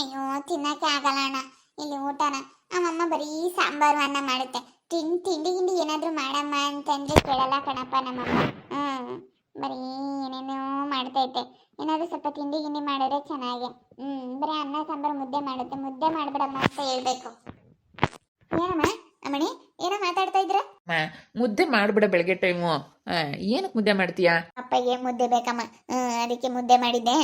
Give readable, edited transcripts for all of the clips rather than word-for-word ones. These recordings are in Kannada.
ಅಯ್ಯೋ ತಿನ್ನಕ್ಕೆ ಆಗಲ್ಲ ಅಣ್ಣ ಇಲ್ಲಿ ಊಟನ. ನಮ್ಮಮ್ಮ ಬರೀ ಸಾಂಬಾರು ಅನ್ನ ಮಾಡುತ್ತೆ. ತಿಂಡಿ ಗಿಂಡಿ ಏನಾದ್ರು ಮಾಡಮ್ಮ ಅಂತಂದ್ರೆ ಕೇಳಲ್ಲ ಕಣಪ್ಪ ನಮ್ಮಮ್ಮ. ಬರೀ ಏನೇನೋ ಮಾಡ್ತೈತೆ. ಏನಾದ್ರು ಸ್ವಲ್ಪ ತಿಂಡಿ ಗಿಂಡಿ ಮಾಡಿದ್ರೆ ಚೆನ್ನಾಗಿ. ಬರೀ ಅನ್ನ ಸಾಂಬಾರು ಮುದ್ದೆ ಮಾಡುತ್ತೆ. ಮುದ್ದೆ ಮಾಡ್ಬಿಡಮ್ಮ ಅಂತ ಹೇಳ್ಬೇಕು. ಏನಮ್ಮ ಅಮ್ಮಣಿ ಏನೋ ಮಾತಾಡ್ತಾ ಇದ್ರ? ಮುದ್ದೆ ಮಾಡ್ಬಿಡ ಬೆಳಗ್ಗೆ ಟೈಮು. ಏನಕ್ಕೆ ಮುದ್ದೆ ಮಾಡ್ತೀಯಾ? ಅಪ್ಪಗೆ ಮುದ್ದೆ ಬೇಕಮ್ಮ, ಅದಕ್ಕೆ ಮುದ್ದೆ ಮಾಡಿದ್ದೆ.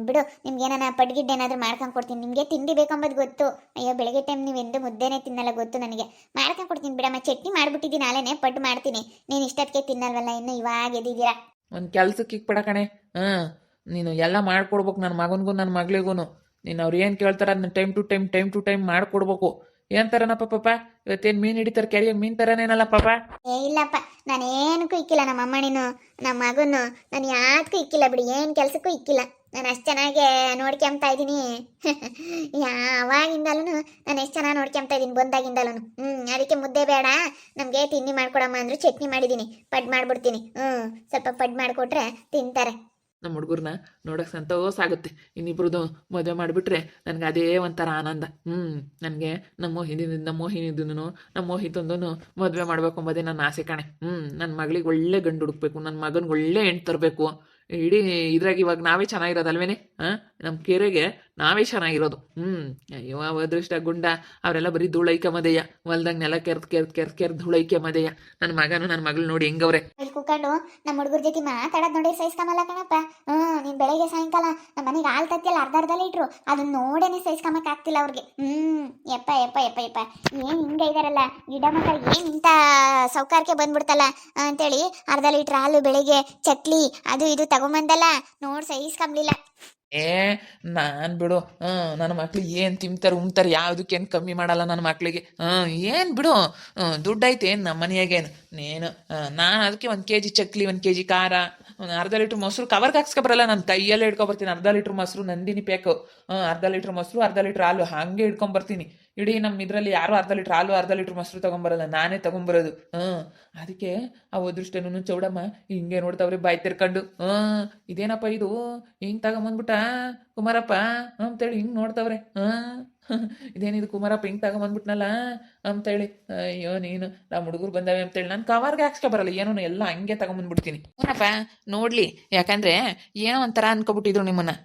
ಬಿಡು, ನಿಮ್ಗೆ ಏನಾನ ಪಡ್ಗಿಡ್ಡೆ ಏನಾದ್ರು ಮಾಡ್ಕೊಂಡು ಕೊಡ್ತೀನಿ. ನಿಮಗೆ ತಿಂಡಿ ಬೇಕಂಬುದು ಗೊತ್ತು. ಅಯ್ಯೋ ಬೆಳಗ್ಗೆ ಟೈಮ್ ನೀವು ಎಂದು ಮುದ್ದೆನೇ ತಿನ್ನಲ್ಲ ಗೊತ್ತು ನನಗೆ. ಮಾಡ್ಕೊಂಡು ಕೊಡ್ತೀನಿ ಬಿಡಮ್ಮ. ಚಟ್ನಿ ಮಾಡ್ಬಿಟ್ಟಿದ್ದೀನಿ ನಾಳೆನೇ, ಪಡ್ಡು ಮಾಡ್ತೀನಿ. ನೀನು ಇಷ್ಟಕ್ಕೆ ತಿನ್ನಲ್ವಲ್ಲ, ಇನ್ನು ಇವಾಗ ಎದ್ದಿದ್ದೀರಾ. ಒಂದು ಕೆಲ್ಸಕ್ಕೆ ಇಕ್ಬಿಡ ಕಣೆ. ನೀನು ಎಲ್ಲ ಮಾಡ್ಕೊಡ್ಬೇಕು ನನ್ನ ಮಗನಿಗೂ ನನ್ನ ಮಗಳಿಗೂ. ನೀನು ಅವ್ರು ಏನು ಕೇಳ್ತಾರ ಅದನ್ನ ಟೈಮ್ ಟು ಟೈಮ್ ಮಾಡ್ಕೊಡ್ಬೇಕು. ಏನ್ ತರನಪ್ಪ ಪಾಪ? ಇವತ್ತೇನು ಮೀನು ಹಿಡಿತಾರೆ ಕೆರೆಯಾಗ? ಮೀನು ತರನೇನಲ್ಲ ಪಾಪ? ಇಲ್ಲಪ್ಪ, ನಾನೇನಕ್ಕೂ ಇಕ್ಕಿಲ್ಲ. ನಮ್ಮ ಅಮ್ಮನಿನು ನಮ್ಮ ಮಗನು ನಾನು ಯಾಕೂ ಇಕ್ಕಿಲ್ಲ ಬಿಡಿ. ಏನು ಕೆಲಸಕ್ಕೂ ಇಕ್ಕಿಲ್ಲ. ನಾನು ಅಷ್ಟು ಚೆನ್ನಾಗಿ ನೋಡ್ಕೊಂತಾ ಇದ್ದೀನಿ. ಯಾವಾಗಿಂದಲೂ ನಾನು ಎಷ್ಟು ಚೆನ್ನಾಗಿ ನೋಡ್ಕೊಂತಾ ಇದ್ದೀನಿ ಬಂದಾಗಿಂದಲೂ. ಅದಕ್ಕೆ ಮುದ್ದೆ ಬೇಡ ನಮಗೆ ತಿಂಡಿ ಮಾಡ್ಕೊಡಮ್ಮ ಅಂದ್ರು ಚಟ್ನಿ ಮಾಡಿದ್ದೀನಿ. ಪಡ್ ಮಾಡ್ಬಿಡ್ತೀನಿ. ಸ್ವಲ್ಪ ಪಡ್ ಮಾಡಿಕೊಟ್ರೆ ತಿಂತಾರೆ. ನಮ್ಮ ಹುಡುಗರನ್ನ ನೋಡೋಕೆ ಸಂತೋಷ ಆಗುತ್ತೆ. ಇನ್ನಿಬ್ರದ್ದು ಮದುವೆ ಮಾಡಿಬಿಟ್ರೆ ನನಗೆ ಅದೇ ಒಂಥರ ಆನಂದ. ನನಗೆ ನಮ್ಮ ಮೋಹಿತಂದೂ ಮದುವೆ ಮಾಡಬೇಕು ಅಂಬೋದೇ ನನ್ನ ಆಸೆ ಕಾಣೆ. ನನ್ನ ಮಗಳಿಗೆ ಒಳ್ಳೆ ಗಂಡು ಹುಡುಕ್ಬೇಕು, ನನ್ನ ಮಗನಿಗೆ ಒಳ್ಳೆ ಹೆಣ್ಣು ತರಬೇಕು. ಇಡೀ ಇದ್ರಾಗ ಇವಾಗ ನಾವೇ ಚೆನ್ನಾಗಿರೋದಲ್ವೇನೆ? ನಮ್ಮ ಕೆರೆಗೆ ನಾವೇ ಚೆನ್ನಾಗಿರೋದು. ಅಯ್ಯೋ ಅದೃಷ್ಟ ಗುಂಡ ಅವರೆಲ್ಲ ಬರೀ ಧೂಳೈಕೆ ಹೊಲ್ದಾಗ ನೆಲ ಕೆರ್ದು ಧೂಳೈಕೆ ಮದೆಯ. ನನ್ನ ಮಗನು ನನ್ನ ಮಗಳು ನೋಡಿ ಹೆಂಗವ್ರೆ ಕೂತ್ಕೊಂಡು ನಮ್ಮ ಹುಡುಗರ ಜೊತೆ ಮಾತಾಡೋದು ನೋಡಿ ಸಹಿಸ್ಕೊಂಬಲ್ಲ ಕಣಪ್ಪ. ನೀನ್ ಬೆಳಗ್ಗೆ ಸಾಯಂಕಾಲ ನಮ್ಮ ಮನೆಗೆ ಹಾಲು ತತ್ತಿಯಲ್ಲ ಅರ್ಧ ಲೀಟ್ರು, ಅದನ್ನ ನೋಡೇನೆ ಸಹಿಸ್ಕೊಂಬಕ್ ಆಗ್ತಿಲ್ಲ ಅವ್ರಿಗೆ. ಯಪ್ಪ ಯಪ್ಪ ಯಪ್ಪ ಯಪ್ಪ ಏನ್ ಹಿಂಗ ಇದಾರಲ್ಲ ಗಿಡ ಮಕ್ಕಳ, ಏನ್ ಇಂಥ ಸೌಕಾರಕ್ಕೆ ಬಂದ್ಬಿಡ್ತಲ್ಲ ಅಂತೇಳಿ ಅರ್ಧ ಲೀಟ್ರ್ ಹಾಲು ಬೆಳಿಗ್ಗೆ ಚಕ್ಲಿ ಅದು ಇದು ತಗೊಂಬಂದಲ್ಲ, ನೋಡ್ ಸಹಿಸ್ಕೊಂಬ್ಲಿಲ್ಲ. ನಾನು ಬಿಡು, ನನ್ನ ಮಕ್ಳಿಗೆ ಏನು ತಿಂತಾರೆ ಉಣ್ತಾರೆ, ಯಾವುದಕ್ಕೇನು ಕಮ್ಮಿ ಮಾಡಲ್ಲ ನನ್ನ ಮಕ್ಳಿಗೆ. ಏನು ಬಿಡು, ದುಡ್ಡು ಐತೆ ಏನು ನಮ್ಮ ಮನೆಯಾಗೇನು ನೀನು. ನಾನು ಅದಕ್ಕೆ 1 kg ಚಕ್ಲಿ, 1 kg ಖಾರ, ಒಂದು ಅರ್ಧ ಲೀಟ್ರ್ ಮೊಸರು ಕವರ್ಗೆ ಹಾಕ್ಸ್ಕೊಬರಲ್ಲ, ನಾನು ಕೈಯಲ್ಲೇ ಇಟ್ಕೊಬರ್ತೀನಿ. ಅರ್ಧ ಲೀಟ್ರ್ ಮೊಸರು ನಂದಿನಿ ಪ್ಯಾಕು, ಅರ್ಧ ಲೀಟ್ರ್ ಮೊಸರು, ಅರ್ಧ ಲೀಟ್ರ್ ಹಾಲು ಹಾಗೆ ಇಟ್ಕೊಂಬರ್ತೀನಿ. ಇಡೀ ನಮ್ಮ ಇದರಲ್ಲಿ ಯಾರು ಅರ್ಧ ಲೀಟ್ರ್ ಹಾಲು ಅರ್ಧ ಲೀಟ್ರ್ ಮೊಸರು ತೊಗೊಂಬರಲ್ಲ, ನಾನೇ ತೊಗೊಂಬರೋದು. ಅದಕ್ಕೆ ಆ ಅದೃಷ್ಟನೂ ಚೌಡಮ್ಮ ಹಿಂಗೆ ನೋಡ್ತಾವ್ರೆ ಬಾಯಿ ತೆರ್ಕೊಂಡು. ಇದೇನಪ್ಪ ಇದು ಹಿಂಗೆ ತಗೊಂಬಂದ್ಬಿಟ್ಟ ಕುಮಾರಪ್ಪ ಅಂತೇಳಿ ಹಿಂಗೆ ನೋಡ್ತಾವ್ರೆ. ಇದೇನಿದು ಕುಮಾರಪ್ಪ ಹಿಂಗೆ ತಗೊಂಬಂದ್ಬಿಟ್ನಲ್ಲ ಅಂತೇಳಿ. ಅಯ್ಯೋ ನೀನು ನಮ್ಮ ಹುಡುಗರು ಬಂದಾವೆ ಅಂತೇಳಿ ನಾನು ಕವರ್ಗೆ ಹಾಕ್ಸ್ಕೊ ಬರಲ್ಲ, ಏನೋ ಎಲ್ಲ ಹಂಗೆ ತಗೊಂಬಂದ್ಬಿಡ್ತೀನಿ. ಏನಪ್ಪ ನೋಡ್ಲಿ, ಯಾಕಂದ್ರೆ ಏನೋ ಒಂಥರ ಅನ್ಕೊಬಿಟ್ಟಿದ್ರು ನಿಮ್ಮನ್ನ.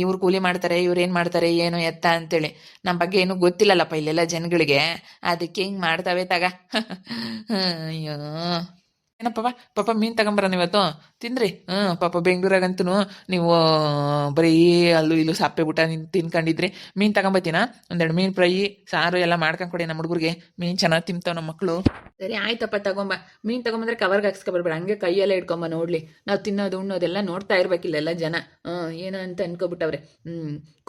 ಇವ್ರು ಕೂಲಿ ಮಾಡ್ತಾರೆ, ಇವ್ರು ಏನು ಮಾಡ್ತಾರೆ ಏನೋ ಎತ್ತ ಅಂತೇಳಿ. ನಮ್ಮ ಬಗ್ಗೆ ಏನೂ ಗೊತ್ತಿಲ್ಲಲ್ಲಪ್ಪ ಇಲ್ಲೆಲ್ಲ ಜನಗಳಿಗೆ, ಅದಕ್ಕೆ ಹಿಂಗೆ ಮಾಡ್ತಾವೆ ತಗ. ಅಯ್ಯೋ ಏನಪ್ಪ ಪಾಪ ಮೀನು ತಗೊಂಬರೋಣ ಇವತ್ತು ತಿಂದ್ರಿ? ಪಾಪ ಬೆಂಗ್ಳೂರಾಗಂತೂ ನೀವು ಬರೀ ಅಲ್ಲೂ ಇಲ್ಲೂ ಸಾಪೆ ಊಟ ತಿನ್ಕೊಂಡಿದ್ರಿ. ಮೀನು ತಗೊಂಬತ್ತೀನ, 1-2 ಮೀನು ಫ್ರೈ ಸಾರು ಎಲ್ಲ ಮಾಡ್ಕೊಂಡ್ಕೊಡಿ ನಮ್ಮ ಹುಡುಗರಿಗೆ. ಮೀನು ಚೆನ್ನಾಗಿ ತಿಂತಾವ ನಮ್ಮ ಮಕ್ಕಳು. ಸರಿ ಆಯ್ತಪ್ಪ ತಗೊಂಬ. ಮೀನು ತಗೊಂಬಂದ್ರೆ ಕವರ್ಗೆ ಹಾಕ್ಸ್ಕೊಬರ್ಬೇಡ, ಹಂಗೆ ಕೈಯಲ್ಲೇ ಇಟ್ಕೊಂಬ. ನೋಡ್ಲಿ ನಾವು ತಿನ್ನೋದು ಉಣ್ಣೋದೆಲ್ಲ ನೋಡ್ತಾ ಇರ್ಬೇಕಿಲ್ಲ ಎಲ್ಲ ಜನ. ಏನೋ ಅಂತ ಅನ್ಕೊಬಿಟ್ಟವ್ರೆ.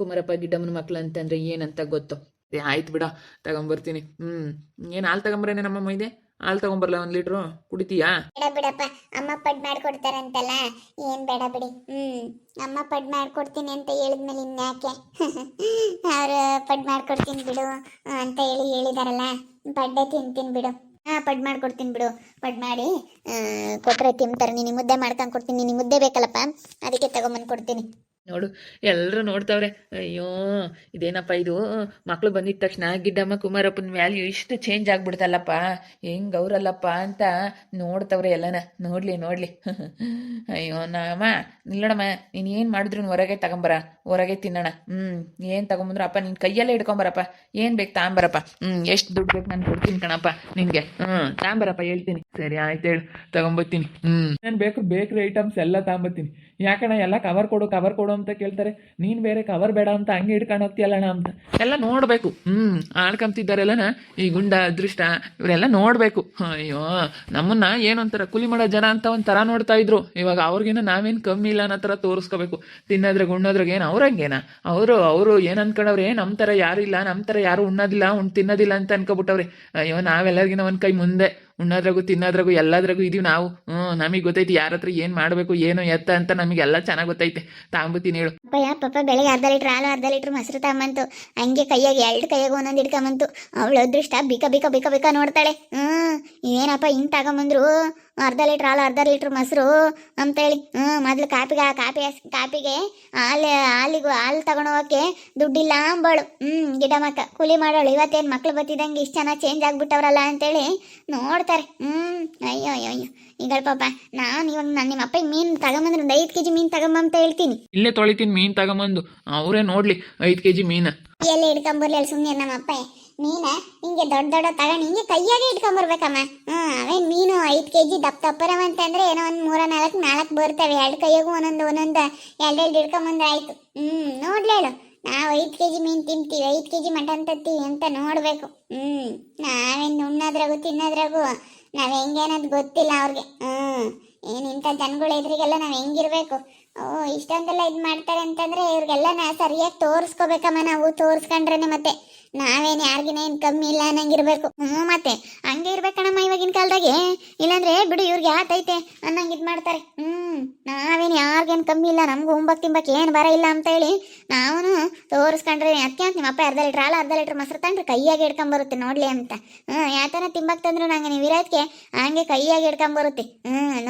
ಕುಮಾರಪ್ಪ ಗಿಡ್ಡಮ್ಮನ ಮಕ್ಳು ಅಂತಂದ್ರೆ ಏನಂತ ಗೊತ್ತು. ಆಯ್ತು ಬಿಡ, ತಗೊಂಬರ್ತೀನಿ. ಏನು ಹಾಲು ತಗೊಂಬರೇನೆ ನಮ್ಮಮ್ಮ ಇದೆ? ಹಾಲು ತಗೊಂಬರ್ಲ 1 ಲೀಟ್ರು ಕುಡಿತೀಯಾ? ಬೇಡ ಬಿಡಪ್ಪ, ಅಮ್ಮ ಪಡ್ ಮಾಡ್ಕೊಡ್ತಾರಂತಲ್ಲ, ಏನ್ ಬೇಡ ಬಿಡಿ. ಅಮ್ಮ ಪಡ್ ಮಾಡ್ಕೊಡ್ತೀನಿ ಅಂತ ಹೇಳಿದ್ಮೇಲೆ ಇನ್ಯಾಕೆ? ಅವ್ರು ಪಡ್ ಮಾಡ್ಕೊಡ್ತೀನಿ ಬಿಡು ಅಂತ ಹೇಳಿದಾರಲ್ಲ, ಪಡ್ಡೆ ತಿಂತೀನಿ ಬಿಡು. ಪಡ್ ಮಾಡ್ಕೊಡ್ತೀನಿ ಬಿಡು. ಪಡ್ ಮಾಡಿ ಕೊಟ್ರೆ ತಿಂತಾರೆ. ನೀನು ಮುದ್ದೆ ಮಾಡ್ಕೊಂಡು ಕೊಡ್ತೀನಿ. ನೀನು ಮುದ್ದೆ ಬೇಕಲ್ಲಪ್ಪ, ಅದಕ್ಕೆ ತಗೊಂಬಂದು ಕೊಡ್ತೀನಿ. ನೋಡು ಎಲ್ಲರೂ ನೋಡ್ತಾವ್ರೆ. ಅಯ್ಯೋ ಇದೇನಪ್ಪ ಇದು, ಮಕ್ಕಳು ಬಂದಿದ್ದ ತಕ್ಷಣ ಗಿಡ್ಡಮ್ಮ ಕುಮಾರಪ್ಪನ ವ್ಯಾಲ್ಯೂ ಇಷ್ಟು ಚೇಂಜ್ ಆಗ್ಬಿಡ್ತಲ್ಲಪ್ಪ, ಹೆಂಗೆ ಅವರಲ್ಲಪ್ಪ ಅಂತ ನೋಡ್ತಾವ್ರೆ ಎಲ್ಲನ. ನೋಡ್ಲಿ. ಅಯ್ಯೋ ನಾಮ ನಿಲ್ಲೋಣಮ್ಮ, ನೀನು ಏನು ಮಾಡಿದ್ರು ಹೊರಗೆ ತಗೊಂಬರ, ಹೊರಗೆ ತಿನ್ನೋಣ. ಏನು ತಗೊಂಬಂದ್ರು ಅಪ್ಪ ನಿನ್ನ ಕೈಯಲ್ಲೇ ಇಟ್ಕೊಂಬರಪ್ಪ. ಏನು ಬೇಕು ತಾಂಬರಪ್ಪ. ಎಷ್ಟು ದುಡ್ಡು ಬೇಕು ನಾನು ಕೊಡ್ತೀನಿ ಕಣಪ್ಪ ನಿನಗೆ. ತಾಂಬರಪ್ಪ ಹೇಳ್ತೀನಿ. ಸರಿ ಆಯ್ತು ಹೇಳು, ತಗೊಂಬತ್ತೀನಿ. ಏನು ಬೇಕು ಬೇಕ್ರಿ ಐಟಮ್ಸ್ ಎಲ್ಲ ತಗೊಂಬತ್ತೀನಿ. ಯಾಕಣ್ಣ ಎಲ್ಲ ಕವರ್ ಕೊಡು ಅಂತ ಕೇಳ್ತಾರೆ. ನೀನು ಬೇರೆ ಕವರ್ ಬೇಡ ಅಂತ ಹಂಗೆ ಹಿಡ್ಕೊಂಡು ಹೋಗ್ತೀಯಲ್ಲಣ್ಣ ಅಂತ ಎಲ್ಲ ನೋಡಬೇಕು. ಆಡ್ಕೊಂತಿದ್ದಾರೆಲ್ಲನ ಈ ಗುಂಡ ಅದೃಷ್ಟ ಇವರೆಲ್ಲ ನೋಡಬೇಕು. ಅಯ್ಯೋ ನಮ್ಮನ್ನ ಏನೊಂಥರ ಕೂಲಿ ಮಾಡೋ ಜನ ಅಂತ ಒಂಥರ ನೋಡ್ತಾ ಇದ್ರು. ಇವಾಗ ಅವ್ರಿಗೇನೋ ನಾವೇನು ಕಮ್ಮಿ ಇಲ್ಲ ಅನ್ನೋ ಥರ ತೋರಿಸ್ಕೋಬೇಕು. ತಿನ್ನೋದ್ರಾಗ ಉಣ್ಣೋದ್ರಾಗ ಏನು ಅವ್ರಂಗೇನ ಅವರು ಏನು ಅನ್ಕೊಂಡವ್ರೆ, ನಮ್ಮ ಥರ ಯಾರು ಇಲ್ಲ, ನಮ್ಮ ಥರ ಯಾರು ಉಣ್ಣೋದಿಲ್ಲ ತಿನ್ನೋದಿಲ್ಲ ಅಂತ ಅನ್ಕೊಬಿಟ್ಟವ್ರೆ. ಅಯ್ಯೋ ನಾವೆಲ್ಲರಿಗಿನ ಒಂದು ಕೈ ಮುಂದೆ, ಉಣ್ಣೋದ್ರಾಗು ತಿನ್ನೋದ್ರಾಗು ಎಲ್ಲದ್ರಾಗೂ ಇದೀವಿ ನಾವು. ನಮಗೆ ಗೊತ್ತೈತಿ ಯಾರ ಹತ್ರ ಏನು ಮಾಡಬೇಕು ಏನು ಎತ್ತ ಅಂತ ನಮಗೆಲ್ಲ ಚೆನ್ನಾಗಿ ಗೊತ್ತೈತೆ. ತಾಂಬತ್ತೀನಿ ಹೇಳು. ಪಾಪ ಬೆಳಗ್ಗೆ ಅರ್ಧ ಲೀಟ್ರ್ ಹಾಲು ಅರ್ಧ ಲೀಟ್ರ್ ಮೊಸರು ತಗೊಂಬಂತು. ಹಂಗೆ ಕೈಯಾಗ 2 ಕೈಯಾಗ ಒಂದೊಂದು ಹಿಡ್ಕೊಂಬಂತು. ಅವಳು ಅದೃಷ್ಟ ಬಿಕ ನೋಡ್ತಾಳೆ. ಏನಪ್ಪ ಹಿಂಗೆ ತಗೊಂಬಂದ್ರು ಅರ್ಧ ಲೀಟ್ರ್ ಹಾಲು ಅರ್ಧ ಲೀಟ್ರ್ ಮೊಸರು ಅಂತೇಳಿ ಮೊದಲು ಕಾಪಿಗೆ ಹಾಲು ತಗೊಂಡೋಗಕ್ಕೆ ದುಡ್ಡಿಲ್ಲ ಅಂಬಳು ಗಿಡಮಕ್ಕ ಕೂಲಿ ಮಾಡೋಳು. ಇವತ್ತೇನು ಮಕ್ಳು ಬತ್ತಿದಂಗೆ ಇಷ್ಟು ಚೆನ್ನಾಗಿ ಚೇಂಜ್ ಆಗ್ಬಿಟ್ಟವ್ರಲ್ಲ ಅಂತೇಳಿ ನೋಡ್ತಾರೆ. ಅಯ್ಯೋ ಅಯ್ಯೋ ಅಯ್ಯೋ ಈಗ ಪಾಪ ನಾನು ಇವಾಗ ನಿಮ್ಮ ಅಪ್ಪಗೆ ಮೀನು ತಗೊಂಬಂದ್ರೆ ಒಂದು 5 kg ಮೀನು ತಗೊಂಬಂತ ಹೇಳ್ತೀನಿ. ಇಲ್ಲೇ ತೊಳಿತೀನಿ ಮೀನು ತಗೊಂಬಂದು, ಅವರೇ ನೋಡ್ಲಿ 5 kg ಮೀನು ಎಲ್ಲಿ ಹಿಡ್ಕೊಂಬರ್ಲಿ ಅಲ್ಲಿ ಸುಮ್ಮನೆ ನಮ್ಮ ಅಪ್ಪ ಮೀನ ಹಿಂಗೆ ದೊಡ್ಡ ತಗೊಂಡು ಹಿಂಗೆ ಕೈಯಾಗೆ ಇಟ್ಕೊಂಬರ್ಬೇಕಮ್ಮ. ಅವೇನು ಮೀನು 5 kg ದಪ್ಪರವ ಅಂತಂದ್ರೆ ಏನೋ ಒಂದು 3-4 ಬರ್ತವೆ. 2 ಕೈಯಾಗೂ ಒಂದೊಂದು 2 ಹಿಡ್ಕೊಂಬಂದ್ರೆ ಆಯ್ತು. ನೋಡ್ಲೇಳು ನಾವು 5 kg ಮೀನು ತಿಂತೀವಿ, 5 kg ಮಟನ್ ತತ್ತೀವಿ ಅಂತ ನೋಡ್ಬೇಕು. ನಾವೇನು ಉಣ್ಣೋದ್ರಾಗು ತಿನ್ನೋದ್ರಾಗು ನಾವ್ ಹೆಂಗೇನದ್ ಗೊತ್ತಿಲ್ಲ ಅವ್ರಿಗೆ. ಏನ್ ಇಂಥ ಜನಗಳ ಎದುರಿಗೆಲ್ಲ ನಾವ್ ಹೆಂಗಿರ್ಬೇಕು? ಇಷ್ಟೊಂದೆಲ್ಲ ಇದ್ ಮಾಡ್ತಾರೆ ಅಂತಂದ್ರೆ ಇವ್ರಿಗೆಲ್ಲ ಸರಿಯಾಗಿ ತೋರಿಸ್ಕೋಬೇಕಮ್ಮ. ನಾವು ತೋರಿಸ್ಕೊಂಡ್ರೇನೆ ಮತ್ತೆ ನಾವೇನ್ ಯಾರಿಗಿನ ಏನ್ ಕಮ್ಮಿ ಇಲ್ಲ ಅನ್ನಂಗಿರ್ಬೇಕು. ಮತ್ತೆ ಹಂಗೆ ಇರ್ಬೇಕಣಮ್ಮ ಇವಾಗಿನ ಕಾಲದಾಗೆ. ಇಲ್ಲಾಂದ್ರೆ ಬಿಡು ಇವ್ರಿಗೆ ಯಾತೈತೆ ಅನ್ನಂಗೆ ಇದ್ ಮಾಡ್ತಾರೆ. ನಾವೇನ್ ಯಾರಿಗೇನ್ ಕಮ್ಮಿ ಇಲ್ಲ, ನಮ್ಗೂ ಉಂಬಕ್ ತಿಂಬಕ್ ಏನ್ ಬರ ಇಲ್ಲ ಅಂತ ಹೇಳಿ ನಾವು ತೋರಿಸ್ಕೊಂಡ್ರೆ ಅದಕ್ಕೆ ಅಂತ ನಿಮ್ಮ ಅಪ್ಪ ಅರ್ಧ ಲೀಟ್ರ್ ಹಾಲು ಅರ್ಧ ಲೀಟ್ರ್ ಮೊಸರು ತಂದ್ರೆ ಕೈಯಾಗಿ ಹಿಡ್ಕೊಂಬರುತ್ತೆ ನೋಡ್ಲಿ ಅಂತ. ಯಾತನ ತಿಂಬಕ್ ತಂದ್ರು ನಂಗೆ ನೀವು ಇರೋದಕ್ಕೆ ಹಂಗೆ ಕೈಯಾಗಿ ಹಿಡ್ಕೊಂಬರುತ್ತೆ.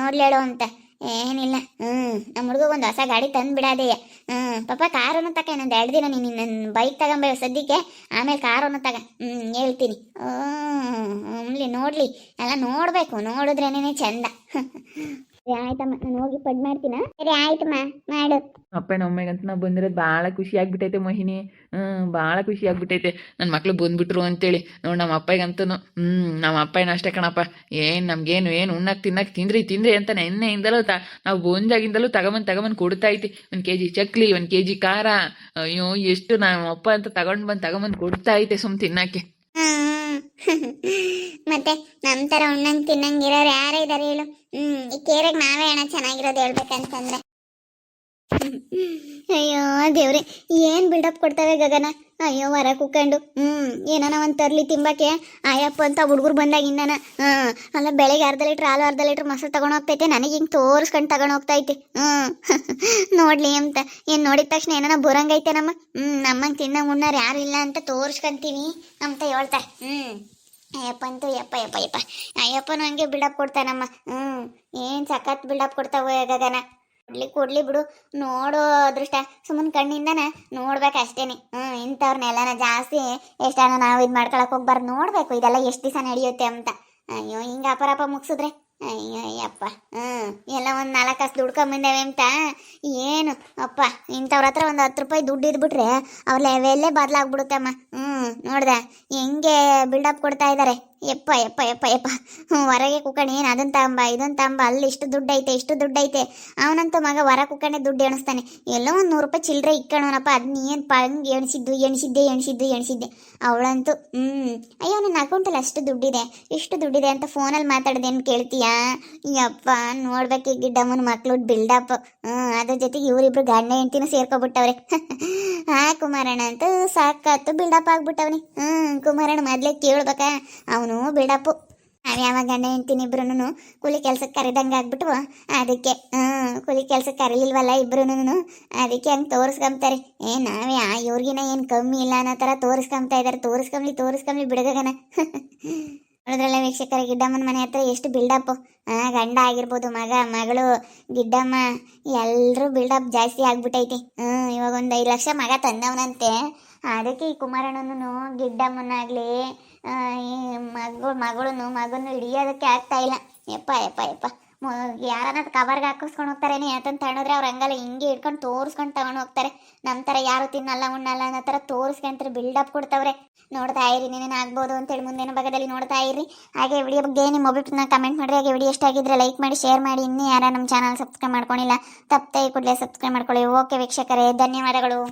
ನೋಡ್ಲೇಳು ಅಂತ ಏನಿಲ್ಲ. ನಮ್ಮ ಹುಡುಗ ಒಂದು ಹೊಸ ಗಾಡಿ ತಂದು ಬಿಡಾದೆಯ. ಪಾಪ ಕಾರನ್ನು ತಕ ಇನ್ನೊಂದು 2 ದಿನ ನೀನು ನನ್ನ ಬೈಕ್ ತಗೊಂಬೇಡ ಸದ್ಯಕ್ಕೆ, ಆಮೇಲೆ ಕಾರನ್ನು ತಗ ಹೇಳ್ತೀನಿ. ನೋಡ್ಲಿ ಎಲ್ಲ ನೋಡ್ಬೇಕು, ನೋಡಿದ್ರೇನೆ ಚಂದ. ಆಯ್ತಮ್ಮ, ನಾನು ಹೋಗಿ ಪಡ್ ಮಾಡ್ತೀನ. ಸರಿ ಆಯ್ತಮ್ಮ, ಮಾಡು. ಅಪ್ಪನ ಒಮ್ಮೆಗಂತ ನಾವು ಬಂದಿರೋದು ಭಾಳ ಖುಷಿ ಆಗ್ಬಿಟ್ಟೈತೆ ಮೋಹಿನಿ. ಭಾಳ ಖುಷಿ ಆಗ್ಬಿಟ್ಟೈತೆ ನನ್ನ ಮಕ್ಳು ಬಂದ್ಬಿಟ್ರು ಅಂತೇಳಿ. ನೋಡಿ ನಮ್ಮ ಅಪ್ಪಗಂತೂ ನಮ್ಮ ಅಪ್ಪನ ಅಷ್ಟೇ ಕಣಪ್ಪ. ನಮ್ಗೇನು ಉಣ್ಣಕ್ಕೆ ತಿನ್ನಕ್ಕೆ ತಿಂದ್ರಿ ಅಂತ ನೆನ್ನೆಯಿಂದಲೂ ನಾವು ಬಂದಾಗಿಂದಲೂ ತಗೊಂಬಂದು ಕೊಡ್ತಾ ಐತಿ. 1 kg ಚಕ್ಲಿ, 1 kg ಖಾರ. ಅಯ್ಯೋ ಎಷ್ಟು ನಮ್ಮ ಅಪ್ಪ ಅಂತ ತಗೊಂಬಂದು ಕೊಡ್ತಾ ಐತೆ ಸುಮ್ ತಿನ್ನಕ್ಕೆ. ಮತ್ತೆ ನಮ್ ತರ ಉಣ್ಣಂಗ್ ತಿನ್ನಂಗಿರೋರು ಯಾರೇ ಇದಾರೆ ಹೇಳು? ಈ ಕೇರೆಗ್ ನಾವೇ ಹಣ ಚೆನ್ನಾಗಿರೋದು ಹೇಳ್ಬೇಕಂತಂದ್ರೆ. ಅಯ್ಯೋ ದೇವ್ರೆ, ಏನ್ ಬಿಲ್ಡಪ್ ಕೊಡ್ತಾವೆ ಗಗನ. ಅಯ್ಯೋ ಹೊರ ಕುಕ್ಕೊಂಡು ಏನಾನ ಒಂದ್ ತರ್ಲಿ ತಿಂಬಕ್ಕೆ ಅಯ್ಯಪ್ಪ ಅಂತ ಹುಡುಗರು ಬಂದಾಗಿಂದನ. ಅಲ್ಲ ಬೆಳಗ್ಗೆ ಅರ್ಧ ಲೀಟ್ರ್ ಹಾಲು ಅರ್ಧ ಲೀಟ್ರ್ ಮೊಸರು ತಗೊಂಡು ಹೋಗ್ತೈತೆ, ನನಗೆ ಹಿಂಗೆ ತೋರಿಸ್ಕೊಂಡು ತಗೊಂಡು ಹೋಗ್ತೈತೆ. ನೋಡ್ಲಿ ಅಂತ ಏನ್ ನೋಡಿದ ತಕ್ಷಣ ಏನಾನ ಬರಂಗೈತೆ ನಮ್ಮ ನಮ್ಮಂಗೆ ತಿನ್ನ ಉಣ್ಣಾರ ಯಾರು ಇಲ್ಲ ಅಂತ ತೋರಿಸ್ಕೊಂತೀವಿ ಅಂತ ಹೇಳ್ತಾರೆ. ಅಯ್ಯಪ್ಪ ಅಂತೂ ಯಪ್ಪ ಯಪ್ಪ ಯಪ್ಪ ಅಯ್ಯಪ್ಪನು ಹಂಗೆ ಬಿಲ್ಡಪ್ ಕೊಡ್ತಾನಮ್ಮ. ಏನ್ ಸಖತ್ ಬಿಲ್ಡಪ್ ಕೊಡ್ತಾವ ಗಗನ. ಕೊಡ್ಲಿ ಬಿಡು, ನೋಡೋ ಅದೃಷ್ಟ ಸುಮ್ಮನೆ ಕಣ್ಣಿಂದನ ನೋಡ್ಬೇಕು ಅಷ್ಟೇನೆ. ಇಂಥವ್ರನ್ನೆಲ್ಲನ ಜಾಸ್ತಿ ಎಷ್ಟಾನ ನಾವು ಇದು ಮಾಡ್ಕೊಳಕ್ ಹೋಗ್ಬಾರ್ದು. ನೋಡ್ಬೇಕು ಇದೆಲ್ಲ ಎಷ್ಟು ದಿವಸ ನಡೆಯುತ್ತೆ ಅಂತ. ಅಯ್ಯೋ ಹಿಂಗೆ ಅಪರಪ ಮುಗಿಸಿದ್ರೆ ಅಯ್ಯೋ ಅಯ್ಯಪ್ಪ. ಎಲ್ಲ ಒಂದು 4 ಕಾಸು ದುಡ್ಕೊಂಬಂದೇವೆ ಅಂತ ಏನು ಅಪ್ಪ. ಇಂಥವ್ರ ಹತ್ರ ಒಂದು 10 ರೂಪಾಯಿ ದುಡ್ಡು ಇದ್ಬಿಟ್ರೆ ಅವ್ರ ಲೆವೆಲ್ಲೇ ಬದಲಾಗ್ಬಿಡುತ್ತಮ್ಮ. ನೋಡ್ದೆ ಹೆಂಗೆ ಬಿಲ್ಡಪ್ ಕೊಡ್ತಾ ಇದ್ದಾರೆ. ಯಪ್ಪ ಯಪ್ಪ ಯಪ್ಪ ಯಪ್ಪ ಹೊರಗೆ ಕುಕ್ಕಣಿ ಏನು ಅದನ್ನ ತಗೊಂಬ ಇದನ್ನ ತಗೊಂಬ, ಅಲ್ಲಿ ಇಷ್ಟು ದುಡ್ಡೈತೆ. ಅವನಂತೂ ಮಗ ಹೊರ ಕುಕ್ಕಣೆ ದುಡ್ಡು ಎಣಿಸ್ತಾನೆ. ಎಲ್ಲೋ ಒಂದು 100 ರೂಪಾಯಿ ಚಿಲ್ಲರೆ ಇಕ್ಕಣವನಪ್ಪ. ಅದನ್ನ ಏನು ಹಂಗೆ ಎಣಿಸಿದ್ದೆ. ಅವಳಂತೂ ಅಯ್ಯೋ ನನ್ನ ಅಕೌಂಟಲ್ಲಿ ಅಷ್ಟು ದುಡ್ಡಿದೆ ಅಂತ ಫೋನಲ್ಲಿ ಮಾತಾಡ್ದೇನು ಕೇಳ್ತೀಯಾ? ಯಪ್ಪ ನೋಡ್ಬೇಕು ಈ ಗಿಡ್ಡಮ್ಮನ ಮಕ್ಳು ಬಿಲ್ಡಪ್. ಅದ್ರ ಜೊತೆಗೆ ಇವರಿಬ್ರು ಗಂಡ ಹೆಂಡ್ತಿನೂ ಸೇರ್ಕೊಬಿಟ್ಟವ್ರೆ. ಕುಮಾರಣ್ಣ ಅಂತೂ ಸಾಕತ್ತು ಬಿಲ್ಡಪ್ ಆಗ್ಬಿಟ್ಟವ್ನಿ. ಕುಮಾರಣ್ಣ ಮೊದಲೇ ಕೇಳ್ಬೇಕಾ, ಅವನು ಬಿಲ್ಡಪ್ಪು. ನಾವ್ಯಾವಾಗ ಗಂಡ ಹೆಂಡ್ತೀನಿ ಇಬ್ರು ಕೂಲಿ ಕೆಲ್ಸಕ್ಕೆ ಕರೆದಂಗೆ ಆಗ್ಬಿಟ್ಟು ಅದಕ್ಕೆ ಕೂಲಿ ಕೆಲ್ಸಕ್ಕೆ ಕರೀಲಿಲ್ವಲ್ಲ ಇಬ್ರು, ಅದಕ್ಕೆ ಹಂಗೆ ತೋರಿಸ್ಕೊಂತಾರೆ. ನಾವೇ ಇವ್ರಿಗಿನ ಏನು ಕಮ್ಮಿ ಇಲ್ಲ ಅನ್ನೋ ಥರ ತೋರಿಸ್ಕೊಂತಾ ಇದ್ದಾರೆ. ತೋರಿಸ್ಕೊಂಬ್ಲಿ ಬಿಡಗನ. ನೋಡಿದ್ರಲ್ಲ ವೀಕ್ಷಕರ, ಗಿಡ್ಡಮ್ಮನ ಮನೆ ಹತ್ರ ಎಷ್ಟು ಬಿಲ್ಡಪ್ಪು. ಗಂಡ ಆಗಿರ್ಬೋದು, ಮಗಳು, ಗಿಡ್ಡಮ್ಮ ಎಲ್ಲರೂ ಬಿಲ್ಡಪ್ ಜಾಸ್ತಿ ಆಗ್ಬಿಟ್ಟೈತಿ. ಇವಾಗ ಒಂದು 5 ಲಕ್ಷ ಮಗ ತಂದವನಂತೆ. ಅದಕ್ಕೆ ಈ ಕುಮಾರಣ್ಣನು ಗಿಡ್ಡಮ್ಮನಾಗ್ಲಿ ಮಗನ್ನು ಹಿಡಿಯೋದಕ್ಕೆ ಆಗ್ತಾ ಇಲ್ಲ. ಯಪ್ಪ ಯಾರನ್ನ ಕವರ್ಗೆ ಹಾಕಿಸ್ಕೊಂಡು ಹೋಗ್ತಾರೇನೆ ಯಾತಂತ ತಗೊಂಡ್ರೆ ಅವ್ರು ಹಂಗಲ್ಲ ಹಿಂಗೆ ಹಿಡ್ಕೊಂಡು ತೋರಿಸ್ಕೊಂಡು ತಗೊಂಡು ಹೋಗ್ತಾರೆ. ನಮ್ಮ ಥರ ಯಾರು ತಿನ್ನಲ್ಲ ಉಣ್ಣಲ್ಲ ಅನ್ನೋ ಥರ ತೋರಿಸ್ಕೊಂತಾರೆ, ಬಿಲ್ಡಪ್ ಕೊಡ್ತಾವ್ರೆ. ನೋಡ್ತಾ ಇರಿ, ನೀನೇನು ಆಗ್ಬೋದು ಅಂತೇಳಿ ಮುಂದಿನ ಭಾಗದಲ್ಲಿ ನೋಡ್ತಾ ಇರಿ. ಹಾಗೆ ವಿಡಿಯೋ ಬಗ್ಗೆ ನಿಮ್ಮ ಮೊಬೈಲ್ನ ಕಮೆಂಟ್ ಮಾಡಿರಿ. ಹಾಗೆ ವಿಡಿಯೋ ಇಷ್ಟ ಆಗಿದ್ರೆ ಲೈಕ್ ಮಾಡಿ, ಶೇರ್ ಮಾಡಿ. ಇನ್ನೂ ಯಾರು ನಮ್ಮ ಚಾನಲ್ ಸಬ್ಸ್ಕ್ರೈಬ್ ಮಾಡ್ಕೊಂಡಿಲ್ಲ ತಪ್ಪದೆ ಕೂಡಲೇ ಸಬ್ಸ್ಕ್ರೈಬ್ ಮಾಡ್ಕೊಳ್ಳಿ. ಓಕೆ ವೀಕ್ಷಕರೇ, ಧನ್ಯವಾದಗಳು.